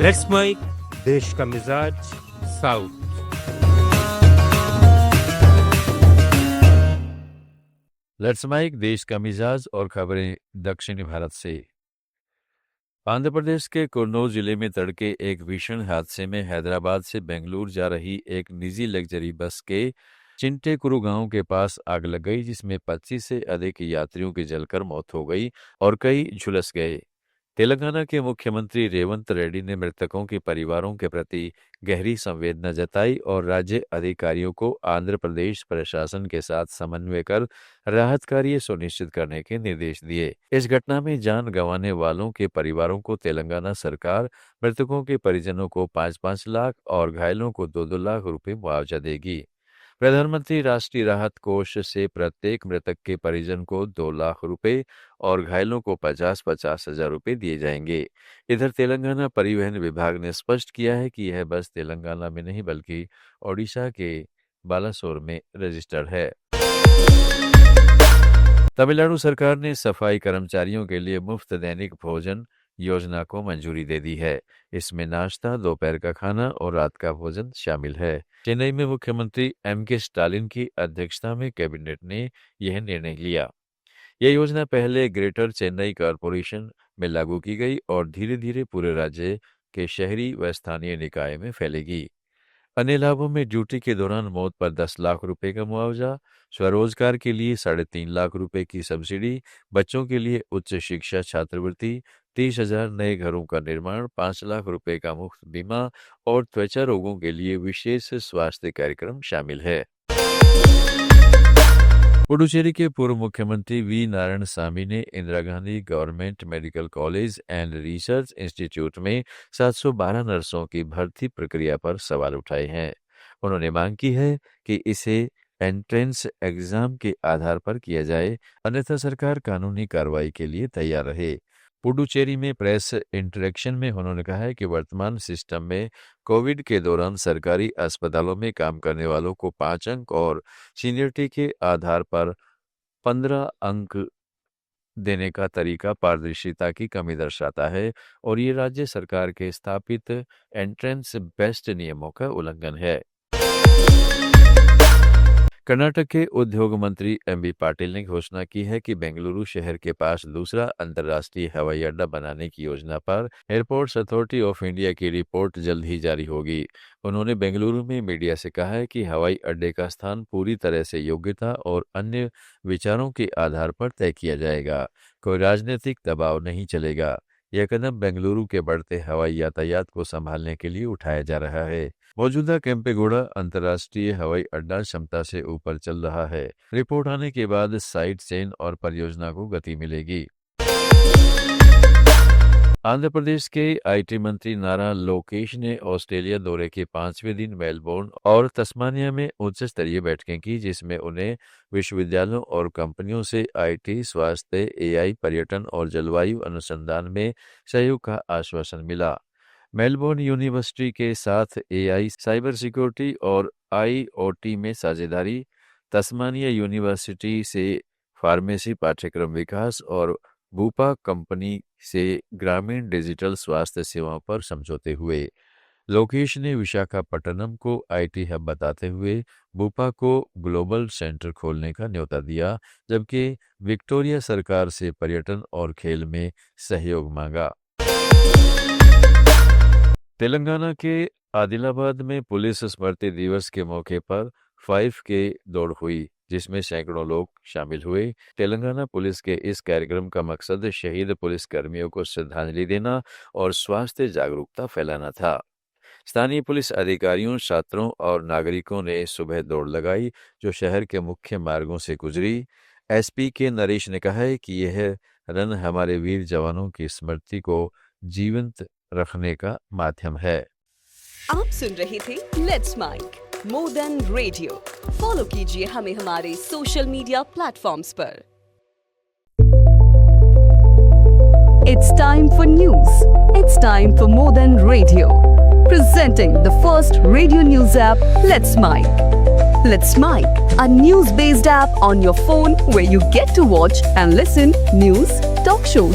Let's mic देश का मिजाज साउथ। लेट्स माइक देश का मिजाज और खबरें दक्षिणी भारत से। आंध्र प्रदेश के कुर्नूल जिले में तड़के एक भीषण हादसे में हैदराबाद से बेंगलुरु जा रही एक निजी लग्जरी बस के चिंटेकुरु गांव के पास आग लग गई, जिसमें 25 से अधिक यात्रियों की जलकर मौत हो गई और कई झुलस गए। तेलंगाना के मुख्यमंत्री रेवंत रेड्डी ने मृतकों के परिवारों के प्रति गहरी संवेदना जताई और राज्य अधिकारियों को आंध्र प्रदेश प्रशासन के साथ समन्वय कर राहत कार्य सुनिश्चित करने के निर्देश दिए। इस घटना में जान गंवाने वालों के परिवारों को तेलंगाना सरकार मृतकों के परिजनों को 5-5 लाख और घायलों को 2-2 लाख रुपए मुआवजा देगी। प्रधानमंत्री राष्ट्रीय राहत कोष से प्रत्येक मृतक के परिजन को 2 लाख रुपए और घायलों को 50-50 हजार रुपए दिए जाएंगे। इधर तेलंगाना परिवहन विभाग ने स्पष्ट किया है कि यह बस तेलंगाना में नहीं बल्कि ओडिशा के बालासोर में रजिस्टर्ड है। तमिलनाडु सरकार ने सफाई कर्मचारियों के लिए मुफ्त दैनिक भोजन योजना को मंजूरी दे दी है। इसमें नाश्ता, दोपहर का खाना और रात का भोजन शामिल है। चेन्नई में मुख्यमंत्री एम.के. स्टालिन की अध्यक्षता में कैबिनेट ने यह निर्णय लिया। यह योजना पहले ग्रेटर चेन्नई कॉरपोरेशन में लागू की गई और धीरे धीरे पूरे राज्य के शहरी व स्थानीय निकाय में फैलेगी। अन्य लाभों में ड्यूटी के दौरान मौत पर 10 लाख रुपए का मुआवजा, स्वरोजगार के लिए 3.5 लाख रुपए की सब्सिडी, बच्चों के लिए उच्च शिक्षा छात्रवृत्ति, 30,000 नए घरों का निर्माण, 5 लाख रुपए का मुफ्त बीमा और त्वचा रोगों के लिए विशेष स्वास्थ्य कार्यक्रम शामिल है। पुडुचेरी के पूर्व मुख्यमंत्री वी नारायणसामी ने Indira Gandhi government medical college and research institute में 712 नर्सों की भर्ती प्रक्रिया पर सवाल उठाए हैं। उन्होंने मांग की है कि इसे एंट्रेंस एग्जाम के आधार पर किया जाए, अन्यथा सरकार कानूनी कार्रवाई के लिए तैयार रहे। पुडुचेरी में प्रेस इंटरेक्शन में उन्होंने कहा है कि वर्तमान सिस्टम में कोविड के दौरान सरकारी अस्पतालों में काम करने वालों को 5 अंक और सीनियरिटी के आधार पर 15 अंक देने का तरीका पारदर्शिता की कमी दर्शाता है और ये राज्य सरकार के स्थापित एंट्रेंस बेस्ड नियमों का उल्लंघन है। कर्नाटक के उद्योग मंत्री एम.बी. पाटिल ने घोषणा की है कि बेंगलुरु शहर के पास दूसरा अंतर्राष्ट्रीय हवाई अड्डा बनाने की योजना पर एयरपोर्ट्स अथॉरिटी ऑफ इंडिया की रिपोर्ट जल्द ही जारी होगी। उन्होंने बेंगलुरु में मीडिया से कहा है कि हवाई अड्डे का स्थान पूरी तरह से योग्यता और अन्य विचारों के आधार पर तय किया जाएगा। कोई राजनीतिक दबाव नहीं चलेगा। यह कदम बेंगलुरु के बढ़ते हवाई यातायात को संभालने के लिए उठाया जा रहा है। मौजूदा केम्पेगौड़ा अंतर्राष्ट्रीय हवाई अड्डा क्षमता से ऊपर चल रहा है। रिपोर्ट आने के बाद साइड चेन और परियोजना को गति मिलेगी। आंध्र प्रदेश के आईटी मंत्री नारा लोकेश ने ऑस्ट्रेलिया दौरे के 5वें दिन मेलबोर्न और तस्मानिया में उच्च स्तरीय बैठकें की, जिसमें उन्हें विश्वविद्यालयों और कंपनियों से आईटी, स्वास्थ्य, एआई, पर्यटन और जलवायु अनुसंधान में सहयोग का आश्वासन मिला। मेलबोर्न यूनिवर्सिटी के साथ एआई, साइबर सिक्योरिटी और आईओटी में साझेदारी, तस्मानिया यूनिवर्सिटी से फार्मेसी पाठ्यक्रम विकास और बूपा कंपनी से ग्रामीण डिजिटल स्वास्थ्य सेवाओं पर समझौते हुए। लोकेश ने विशाखापट्टनम को आईटी हब बताते हुए बूपा को ग्लोबल सेंटर खोलने का न्योता दिया, जबकि विक्टोरिया सरकार से पर्यटन और खेल में सहयोग मांगा। तेलंगाना के आदिलाबाद में पुलिस स्मृति दिवस के मौके पर 5K दौड़ हुई, जिसमें सैकड़ों लोग शामिल हुए। तेलंगाना पुलिस के इस कार्यक्रम का मकसद शहीद पुलिसकर्मियों को श्रद्धांजलि देना और स्वास्थ्य जागरूकता फैलाना था। स्थानीय पुलिस अधिकारियों, छात्रों और नागरिकों ने सुबह दौड़ लगाई, जो शहर के मुख्य मार्गों से गुजरी। एसपी के नरेश ने कहा है कि यह रन हमारे वीर जवानों की स्मृति को जीवंत रखने का माध्यम है। आप सुन रहे थे let's mike more than radio. Follow कीजिए हमें हमारे सोशल मीडिया प्लेटफॉर्म्स पर। It's time for news. It's time for more than radio. Presenting the first radio news app, Let's Mic. Let's Mic, a news-based app on your phone where you get to watch and listen news, talk shows,